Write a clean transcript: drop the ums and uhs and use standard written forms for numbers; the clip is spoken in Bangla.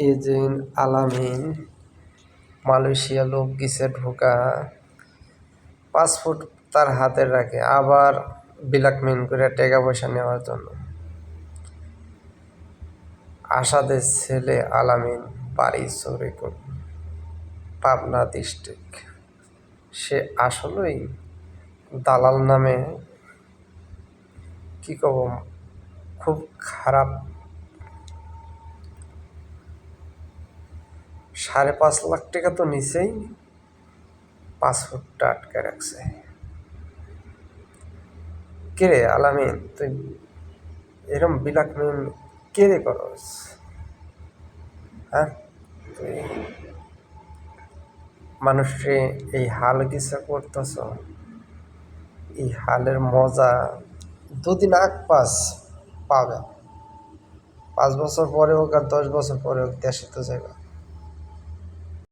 এজেন আলামিন মালয়েশিয়া লোক গেছে ঢোকা, পাসপোর্ট তার হাতে রাখে, আবার ব্ল্যাকমেল করে টাকা পয়সা নেওয়ার জন্য। আসাদের ছেলে আলামিন, বাড়ি চৌরিকোট, পাবনা ডিস্ট্রিক্ট। সে আসলেই দালাল নামে কি কব, খুব খারাপ। 5.5 লাখ টাকা তো নিচেই, পাসপোর্টটা আটকে রাখছে। কে রে আলামিন, তুই এরম ব্ল্যাকমেল কে রে করস? হ্যাঁ, তুই মানুষে এই হাল গিসা করতেছ। এই হালের মজা দুদিন আগ পাস পাবে, 5 বছর পরে হোক আর 10 বছর পরে হোক, দেশে তো যাবে।